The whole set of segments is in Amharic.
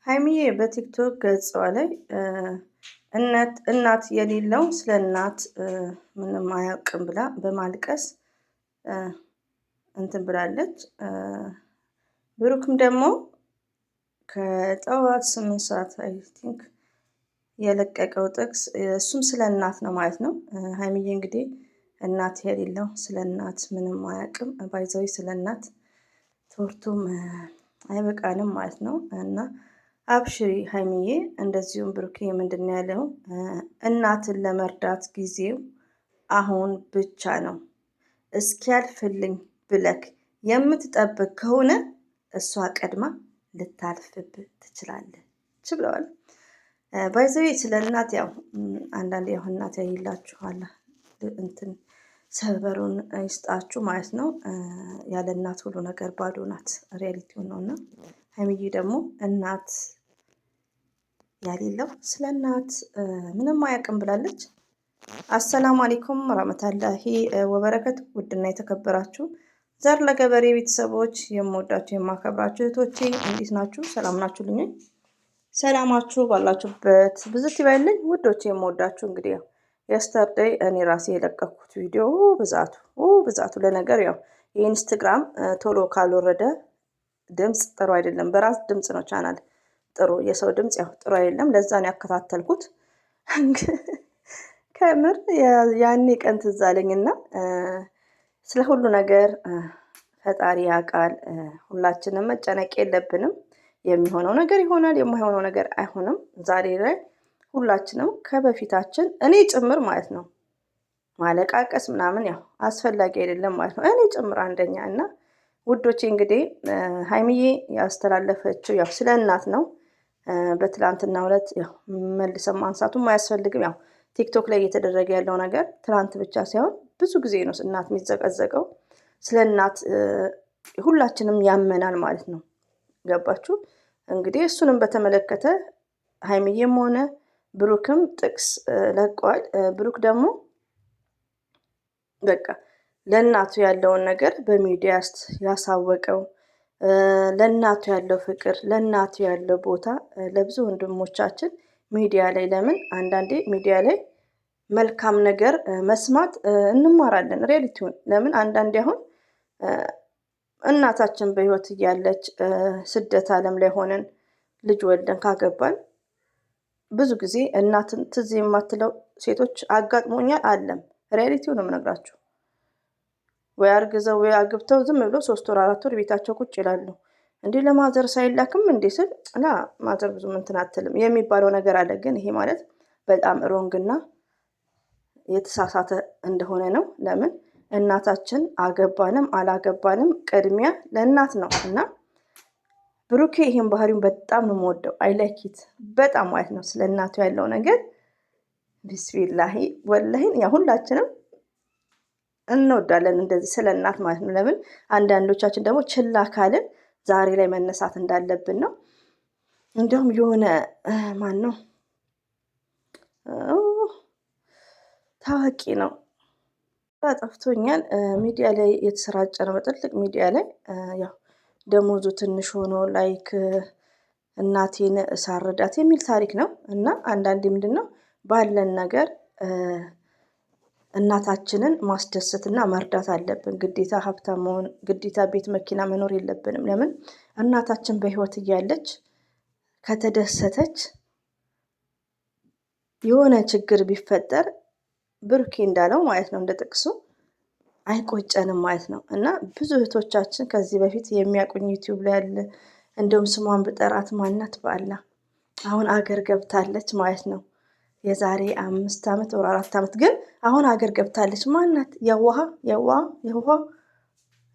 ሀይሚዬ በቲክቶክ ገጿ ላይ እናት የሌለው ስለ እናት ምንም አያውቅም ብላ በማልቀስ እንትን ብላለች። ብሩክም ደግሞ ከጠዋት 8 ሰዓት አይ ቲንክ የለቀቀው ጥቅስ እሱም ስለ እናት ነው ማለት ነው። ሀይሚዬ እንግዲህ እናት የሌለው ስለ እናት ምንም አያውቅም ባይዘዊ ስለ እናት ትምህርቱም አይበቃንም ማለት ነው። እና አብሽሪ ሀይሚዬ፣ እንደዚሁም ብሩኬ ምንድን ነው ያለው? እናትን ለመርዳት ጊዜው አሁን ብቻ ነው። እስኪያልፍልኝ ብለክ የምትጠብቅ ከሆነ እሷ ቀድማ ልታልፍብህ ትችላለች ብለዋል። ባይዘዌ ስለ እናት ያው አንዳንዴ ያው እናት ያይላችኋል እንትን ሰበሩን ይስጣችሁ ማለት ነው። ያለ እናት ሁሉ ነገር ባዶ ናት፣ ሪያሊቲውን ነው። እና ሀይሚዬ ደግሞ እናት ያሌለው ስለ እናት ምንም አያውቅም ብላለች። አሰላሙ አለይኩም ወራህመቱላሂ ወበረከቱ። ውድና የተከበራችሁ ዘር ለገበሬ ቤተሰቦች የምወዳችሁ የማከብራችሁ እህቶቼ እንዴት ናችሁ? ሰላም ናችሁ? ልኝ ሰላማችሁ ባላችሁበት ብዙት ይበልኝ ውዶቼ የምወዳችሁ። እንግዲህ ያው የስተርዴይ እኔ ራሴ የለቀኩት ቪዲዮ ብዛቱ ለነገር ያው የኢንስታግራም ቶሎ ካልወረደ ድምፅ ጥሩ አይደለም። በራስ ድምፅ ነው ቻናል ጥሩ፣ የሰው ድምፅ ያው ጥሩ አይደለም። ለዛ ነው ያከታተልኩት። ከምር ያኔ ቀን ትዝ አለኝና ስለ ሁሉ ነገር ፈጣሪ ያውቃል። ሁላችንም መጨነቅ የለብንም። የሚሆነው ነገር ይሆናል፣ የማይሆነው ነገር አይሆንም። ዛሬ ላይ ሁላችንም ከበፊታችን እኔ ጭምር ማለት ነው ማለቃቀስ ምናምን ያው አስፈላጊ አይደለም ማለት ነው። እኔ ጭምር አንደኛ እና ውዶቼ እንግዲህ ሀይሚዬ ያስተላለፈችው ያው ስለ እናት ነው። በትላንትና ዕለት ያው መልሰን ማንሳቱም አያስፈልግም። ያው ቲክቶክ ላይ እየተደረገ ያለው ነገር ትላንት ብቻ ሳይሆን ብዙ ጊዜ ነው እናት የሚዘቀዘቀው። ስለ እናት ሁላችንም ያመናል ማለት ነው። ገባችሁ? እንግዲህ እሱንም በተመለከተ ሀይሚዬም ሆነ ብሩክም ጥቅስ ለቋል። ብሩክ ደግሞ በቃ ለእናቱ ያለውን ነገር በሚዲያ ያሳወቀው፣ ለእናቱ ያለው ፍቅር፣ ለእናቱ ያለው ቦታ ለብዙ ወንድሞቻችን ሚዲያ ላይ ለምን አንዳንዴ ሚዲያ ላይ መልካም ነገር መስማት እንማራለን። ሪያሊቲውን ለምን አንዳንዴ አሁን እናታችን በህይወት እያለች ስደት ዓለም ላይ ሆነን ልጅ ወልደን ካገባን ብዙ ጊዜ እናትን ትዝ የማትለው ሴቶች አጋጥሞኛል አለም። ሪያሊቲውን ነው የምነግራችሁ። ወይ አርግዘው ወይ አግብተው ዝም ብሎ 3 ወር 4 ወር ቤታቸው ቁጭ ይላሉ። እንዲህ ለማዘር ሳይላክም እንዴ ስል እና ማዘር ብዙ እንትን አትልም የሚባለው ነገር አለ። ግን ይሄ ማለት በጣም ሮንግና የተሳሳተ እንደሆነ ነው። ለምን እናታችን አገባንም አላገባንም ቅድሚያ ለእናት ነው። እና ብሩኬ ይሄን ባህሪውን በጣም ነው የምወደው። አይላይኪት በጣም ማለት ነው። ስለ እናቱ ያለው ነገር ቢስሚላሂ ወላሂ ያ ሁላችንም እንወዳለን እንደዚህ ስለ እናት ማለት ነው። ለምን አንዳንዶቻችን ደግሞ ችላ ካልን ዛሬ ላይ መነሳት እንዳለብን ነው። እንደውም የሆነ ማን ነው ታዋቂ ነው ጠፍቶኛል፣ ሚዲያ ላይ የተሰራጨ ነው፣ በትልቅ ሚዲያ ላይ ያው ደሞዙ ትንሽ ሆኖ ላይክ እናቴን ሳረዳት የሚል ታሪክ ነው። እና አንዳንዴ ምንድነው ባለን ነገር እናታችንን ማስደሰትና መርዳት አለብን። ግዴታ ሀብታም መሆን፣ ግዴታ ቤት መኪና መኖር የለብንም። ለምን እናታችን በህይወት እያለች ከተደሰተች የሆነ ችግር ቢፈጠር ብሩኬ እንዳለው ማለት ነው እንደ ጥቅሱ አይቆጨንም ማለት ነው። እና ብዙ እህቶቻችን ከዚህ በፊት የሚያውቁኝ ዩቲዩብ ላይ ያለ እንደውም ስሟን ብጠራት ማናት ባላ አሁን አገር ገብታለች ማለት ነው። የዛሬ 5 ዓመት ወር 4 ዓመት ግን አሁን አገር ገብታለች። ማናት? የውሃ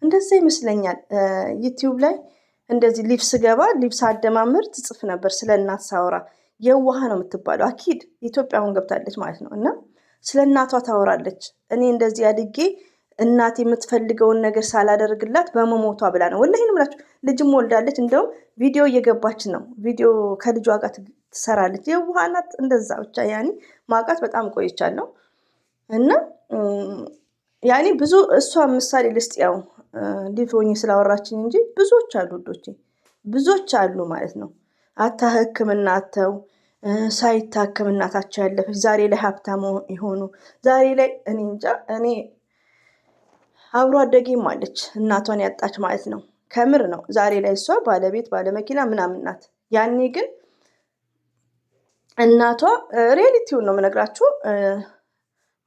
እንደዛ ይመስለኛል። ዩቲዩብ ላይ እንደዚህ ሊብስ ገባ ሊብስ አደማምር ትጽፍ ነበር ስለ እናት ሳወራ። የውሃ ነው የምትባለው። አኪድ ኢትዮጵያ አሁን ገብታለች ማለት ነው። እና ስለ እናቷ ታወራለች። እኔ እንደዚህ አድጌ እናት የምትፈልገውን ነገር ሳላደርግላት በመሞቷ ብላ ነው። ወላሂ ነው የምላችሁ። ልጅም ወልዳለች። እንደውም ቪዲዮ እየገባች ነው። ቪዲዮ ከልጇ ጋር ትሰራለች። የውሃ ናት እንደዛ ብቻ ያኔ ማውቃት በጣም ቆይቻለሁ። እና ያኔ ብዙ እሷ ምሳሌ ልስጥ ያው ሊፎኝ ስላወራችኝ እንጂ ብዙዎች አሉ ውዶቼ፣ ብዙዎች አሉ ማለት ነው። አታ ሕክምና አተው ሳይታከም እናታቸው ያለፈች ዛሬ ላይ ሀብታም የሆኑ ዛሬ ላይ እኔ እንጃ እኔ አብሮ አደጌም አለች እናቷን ያጣች ማለት ነው። ከምር ነው። ዛሬ ላይ እሷ ባለቤት ባለመኪና ምናምን ናት። ያኔ ግን እናቷ ሪያሊቲውን ነው የምነግራችሁ።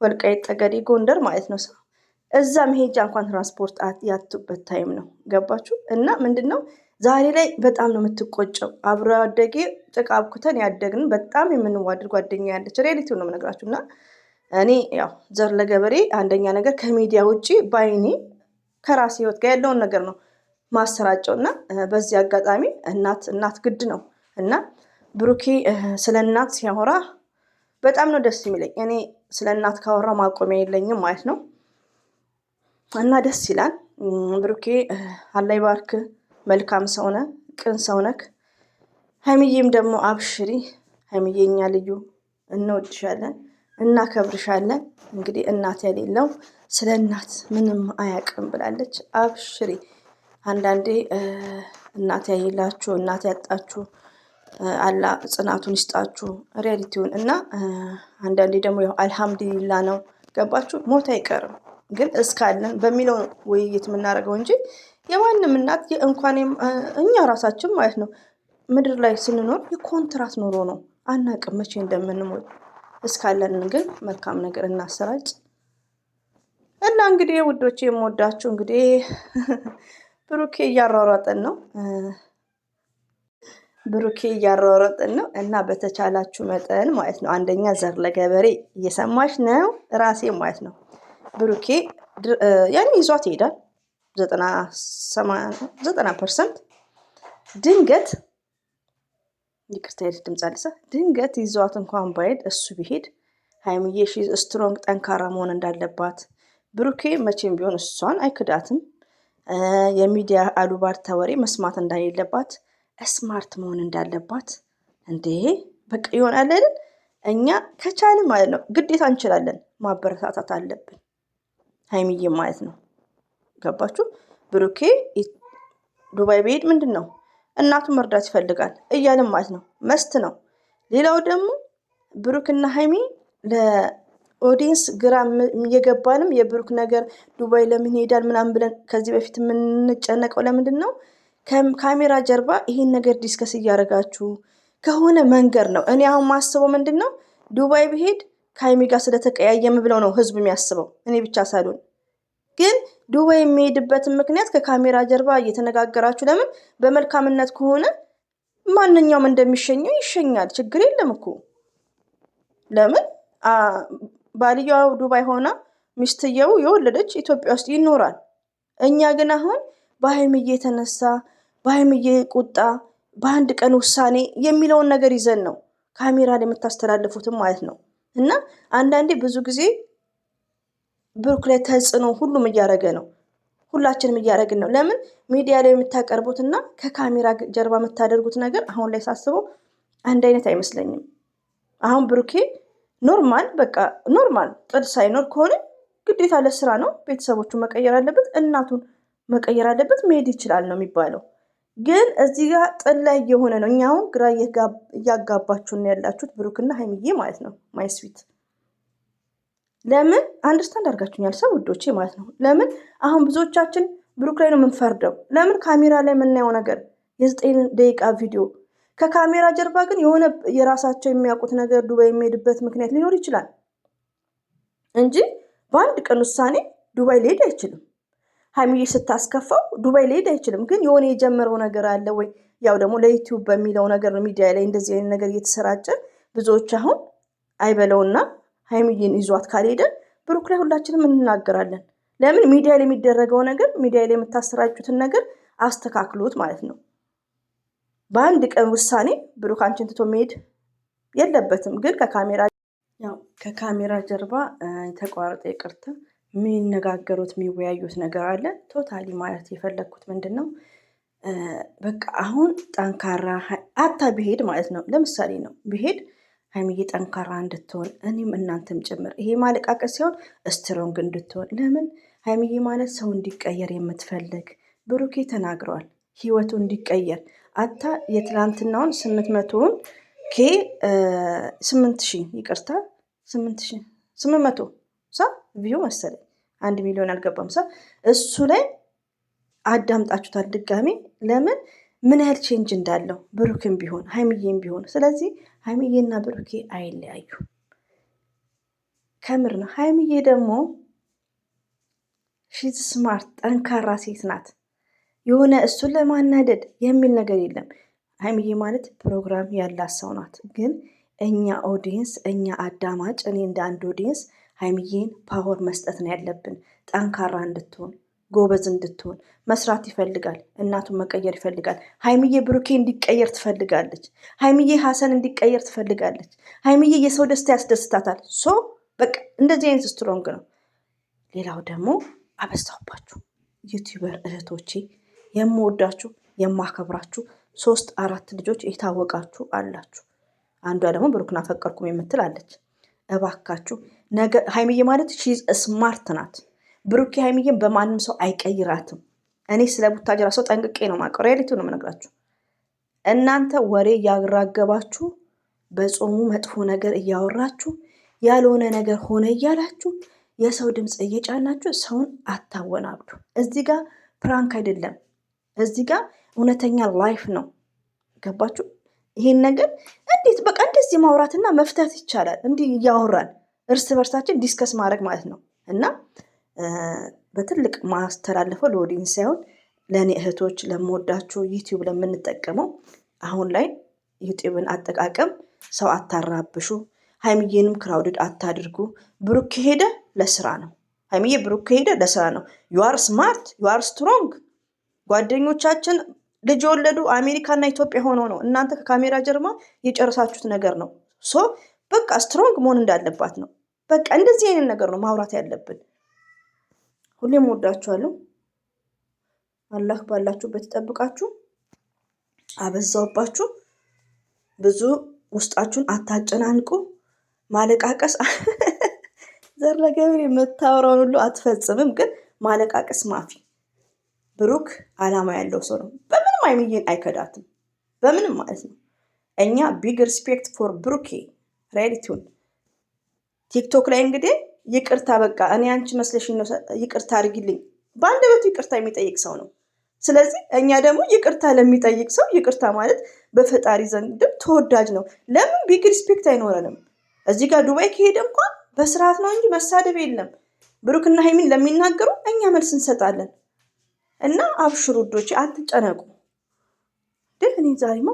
ወልቃይት ጠገዴ ጎንደር ማለት ነው። ሰው እዛ መሄጃ እንኳን ትራንስፖርት ያጡበት ታይም ነው። ገባችሁ? እና ምንድን ነው ዛሬ ላይ በጣም ነው የምትቆጨው። አብሮ አደጌ ጭቃ አብኩተን ያደግን በጣም የምንዋደድ ጓደኛ ያለች ሪያሊቲውን ነው የምነግራችሁ። እና እኔ ያው ዘር ለገበሬ አንደኛ ነገር ከሚዲያ ውጭ በአይኔ ከራሴ ህይወት ጋር ያለውን ነገር ነው ማሰራጨው። እና በዚህ አጋጣሚ እናት ግድ ነው። እና ብሩኬ ስለ እናት ሲያወራ በጣም ነው ደስ የሚለኝ። እኔ ስለ እናት ካወራ ማቆሚያ የለኝም ማለት ነው። እና ደስ ይላል። ብሩኬ አላህ ይባርክ። መልካም ሰውነ፣ ቅን ሰውነክ። ሀይሚዬም ደግሞ አብሽሪ። ሀይሚዬ እኛ ልዩ እንወድሻለን፣ እናከብርሻለን። እንግዲህ እናት የሌለው ስለ እናት ምንም አያውቅም ብላለች። አብሽሪ። አንዳንዴ እናት ያየላችሁ እናት ያጣችሁ አላ ጽናቱን ይስጣችሁ ሪያሊቲውን። እና አንዳንዴ ደግሞ ያው አልሐምዱሊላ ነው። ገባችሁ? ሞት አይቀርም ግን እስካለን በሚለው ውይይት የምናደርገው እንጂ የማንም እናት እንኳን እኛ ራሳችን ማለት ነው ምድር ላይ ስንኖር የኮንትራት ኑሮ ነው። አናቅም መቼ እንደምንሞት። እስካለን ግን መልካም ነገር እናሰራጭ። እና እንግዲህ ውዶቼ የምወዳችሁ እንግዲህ ብሩኬ እያሯሯጠን ነው እና በተቻላችሁ መጠን ማለት ነው አንደኛ ዘር ለገበሬ እየሰማሽ ነው ራሴ ማለት ነው ብሩኬ ያን ይዟት ይሄዳል 90% ድንገት ይቅርታ ድምፅ አልሳ ድንገት ይዟት እንኳን ባይሄድ እሱ ቢሄድ ሀይሚዬ ስትሮንግ ጠንካራ መሆን እንዳለባት ብሩኬ መቼም ቢሆን እሷን አይክዳትም። የሚዲያ አሉባልታ ወሬ መስማት እንዳሌለባት ስማርት መሆን እንዳለባት እንዴ በቃ ይሆናል አይደል? እኛ ከቻልን ማለት ነው ግዴታ እንችላለን ማበረታታት አለብን ሀይሚዬ ማለት ነው። ገባችሁ? ብሩኬ ዱባይ ቢሄድ ምንድን ነው እናቱን መርዳት ይፈልጋል እያልን ማለት ነው መስት ነው። ሌላው ደግሞ ብሩክና ሀይሚ ለኦዲየንስ ግራ እየገባንም የብሩክ ነገር ዱባይ ለምን ይሄዳል ምናምን ብለን ከዚህ በፊት የምንጨነቀው ለምንድን ነው? ካሜራ ጀርባ ይህን ነገር ዲስከስ እያደረጋችሁ ከሆነ መንገር ነው። እኔ አሁን ማስበው ምንድን ነው ዱባይ ብሄድ ከሀይሚ ጋር ስለተቀያየም ብለው ነው ህዝብ የሚያስበው፣ እኔ ብቻ ሳልሆን። ግን ዱባይ የሚሄድበትን ምክንያት ከካሜራ ጀርባ እየተነጋገራችሁ ለምን በመልካምነት ከሆነ ማንኛውም እንደሚሸኘው ይሸኛል፣ ችግር የለም እኮ። ለምን ባልየው ዱባይ ሆና ሚስትየው የወለደች ኢትዮጵያ ውስጥ ይኖራል። እኛ ግን አሁን በሀይምዬ የተነሳ በሀይምዬ ቁጣ በአንድ ቀን ውሳኔ የሚለውን ነገር ይዘን ነው ካሜራ ላይ የምታስተላልፉትም ማለት ነው። እና አንዳንዴ ብዙ ጊዜ ብሩክ ላይ ተጽዕኖ ሁሉም እያደረገ ነው፣ ሁላችንም እያደረግን ነው። ለምን ሚዲያ ላይ የምታቀርቡትና ከካሜራ ጀርባ የምታደርጉት ነገር አሁን ላይ ሳስበው አንድ አይነት አይመስለኝም። አሁን ብሩኬ ኖርማል በቃ ኖርማል ጥል ሳይኖር ከሆነ ግዴታ ለስራ ነው ቤተሰቦቹ መቀየር አለበት፣ እናቱን መቀየር አለበት፣ መሄድ ይችላል ነው የሚባለው። ግን እዚህ ጋር ጥል ላይ እየሆነ ነው። እኛ አሁን ግራ እያጋባችሁን ያላችሁት ብሩክና ሀይሚዬ ማለት ነው። ማይስዊት ለምን አንደርስታንድ አድርጋችሁኛል ሰው ውዶቼ ማለት ነው። ለምን አሁን ብዙዎቻችን ብሩክ ላይ ነው የምንፈርደው። ለምን ካሜራ ላይ የምናየው ነገር የ9 ደቂቃ ቪዲዮ፣ ከካሜራ ጀርባ ግን የሆነ የራሳቸው የሚያውቁት ነገር ዱባይ የሚሄድበት ምክንያት ሊኖር ይችላል እንጂ በአንድ ቀን ውሳኔ ዱባይ ሊሄድ አይችልም። ሀይሚዬ ስታስከፋው ዱባይ ሊሄድ አይችልም። ግን የሆነ የጀመረው ነገር አለ ወይ? ያው ደግሞ ለዩቲዩብ በሚለው ነገር ነው ሚዲያ ላይ እንደዚህ አይነት ነገር እየተሰራጨ ብዙዎች አሁን አይበለውና ሀይሚዬን ይዟት ካልሄደ ብሩክ ላይ ሁላችንም እንናገራለን። ለምን ሚዲያ ላይ የሚደረገው ነገር ሚዲያ ላይ የምታሰራጩትን ነገር አስተካክሎት ማለት ነው። በአንድ ቀን ውሳኔ ብሩክ አንቺን ትቶ መሄድ የለበትም። ግን ከካሜራ ጀርባ የተቋረጠ ይቅርታ የሚነጋገሩት የሚወያዩት ነገር አለ። ቶታሊ ማለት የፈለግኩት ምንድን ነው በቃ አሁን ጠንካራ አታ ቢሄድ ማለት ነው። ለምሳሌ ነው ቢሄድ ሀይሚዬ ጠንካራ እንድትሆን እኔም እናንተም ጭምር ይሄ ማለቃቀስ ሲሆን ስትሮንግ እንድትሆን። ለምን ሀይሚዬ ማለት ሰው እንዲቀየር የምትፈልግ ብሩኬ ተናግረዋል። ህይወቱ እንዲቀየር አታ የትላንትናውን 800ውን ኬ 8000 ይቅርታ 800 ሳ ቪው መሰለኝ 1 ሚሊዮን አልገባም ሳ እሱ ላይ አዳምጣችሁታል ድጋሜ ለምን ምን ያህል ቼንጅ እንዳለው ብሩክም ቢሆን ሀይሚዬም ቢሆን። ስለዚህ ሀይሚዬና ብሩኬ አይለያዩ ከምር ነው። ሀይሚዬ ደግሞ ሺዝ ስማርት ጠንካራ ሴት ናት። የሆነ እሱን ለማናደድ የሚል ነገር የለም። ሀይሚዬ ማለት ፕሮግራም ያላት ሰው ናት። ግን እኛ ኦዲየንስ፣ እኛ አዳማጭ፣ እኔ እንደ አንድ ኦዲየንስ ሀይሚዬን ፓወር መስጠት ነው ያለብን። ጠንካራ እንድትሆን ጎበዝ እንድትሆን መስራት ይፈልጋል። እናቱን መቀየር ይፈልጋል። ሀይሚዬ ብሩኬ እንዲቀየር ትፈልጋለች። ሀይሚዬ ሀሰን እንዲቀየር ትፈልጋለች። ሀይሚዬ የሰው ደስታ ያስደስታታል። ሶ በቃ እንደዚህ አይነት ስትሮንግ ነው። ሌላው ደግሞ አበዛባችሁ ዩቲዩበር እህቶቼ፣ የምወዳችሁ የማከብራችሁ 3-4 ልጆች የታወቃችሁ አላችሁ። አንዷ ደግሞ ብሩክን አፈቀርኩም የምትል አለች። እባካችሁ ነገ ሀይሚዬ ማለት ሺዝ ስማርት ናት። ብሩኬ ሀይሚዬን በማንም ሰው አይቀይራትም። እኔ ስለ ቡታጅራ ሰው ጠንቅቄ ነው የማውቀው። ሪያሊቲው ነው የምነግራችሁ። እናንተ ወሬ እያራገባችሁ በጾሙ መጥፎ ነገር እያወራችሁ ያልሆነ ነገር ሆነ እያላችሁ የሰው ድምፅ እየጫናችሁ ሰውን አታወናብዱ። እዚህ ጋር ፕራንክ አይደለም፣ እዚህ ጋር እውነተኛ ላይፍ ነው። ገባችሁ? ይሄን ነገር እንዴት በቃ እንደዚህ ማውራትና መፍታት ይቻላል። እንዲህ እያወራን እርስ በርሳችን ዲስከስ ማድረግ ማለት ነው። እና በትልቅ ማስተላለፈው ለኦዲየንስ ሳይሆን ለእኔ እህቶች፣ ለምወዳችሁ ዩቲዩብ ለምንጠቀመው አሁን ላይ ዩቲዩብን አጠቃቀም ሰው አታራብሹ። ሀይሚዬንም ክራውድድ አታድርጉ። ብሩክ ከሄደ ለስራ ነው። ሀይሚዬ ብሩክ ከሄደ ለስራ ነው። ዩአር ስማርት ዩአር ስትሮንግ። ጓደኞቻችን ልጅ የወለዱ አሜሪካና ኢትዮጵያ ሆኖ ነው። እናንተ ከካሜራ ጀርባ የጨረሳችሁት ነገር ነው። ሶ በቃ ስትሮንግ መሆን እንዳለባት ነው። በቃ እንደዚህ አይነት ነገር ነው ማውራት ያለብን። ሁሌም ወዳችኋለሁ። አላህ ባላችሁበት ይጠብቃችሁ። አበዛውባችሁ። ብዙ ውስጣችሁን አታጨናንቁ። ማለቃቀስ ዘረገብር የምታወራውን ሁሉ አትፈጽምም፣ ግን ማለቃቀስ ማፊ። ብሩክ አላማ ያለው ሰው ነው። በምንም ሀይሚዬን አይከዳትም፣ በምንም ማለት ነው። እኛ ቢግ ሪስፔክት ፎር ብሩኬ። ሪያሊቲውን ቲክቶክ ላይ እንግዲህ ይቅርታ በቃ እኔ አንቺ መስለሽኝ ነው ይቅርታ አድርጊልኝ፣ በአንደበቱ ይቅርታ የሚጠይቅ ሰው ነው። ስለዚህ እኛ ደግሞ ይቅርታ ለሚጠይቅ ሰው ይቅርታ ማለት በፈጣሪ ዘንድም ተወዳጅ ነው። ለምን ቢግ ሪስፔክት አይኖረንም? እዚህ ጋር ዱባይ ከሄደ እንኳን በስርዓት ነው እንጂ መሳደብ የለም። ብሩክና ሀይሚን ለሚናገሩ እኛ መልስ እንሰጣለን። እና አብሽሩ ውዶቼ፣ አትጨነቁ። ግን እኔ ዛሬማ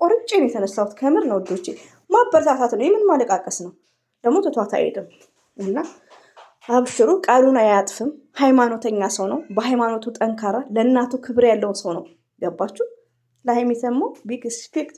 ቆርጬ ነው የተነሳሁት። ከምር ነው ውዶቼ፣ ማበረታታት ነው። የምን ማለቃቀስ ነው? ደግሞ ትቷት አይሄድም። እና አብሽሩ፣ ቃሉን አያጥፍም። ሃይማኖተኛ ሰው ነው። በሃይማኖቱ ጠንካራ፣ ለእናቱ ክብር ያለው ሰው ነው። ገባችሁ? ለሀይሚ ደግሞ ቢግ ሪስፔክት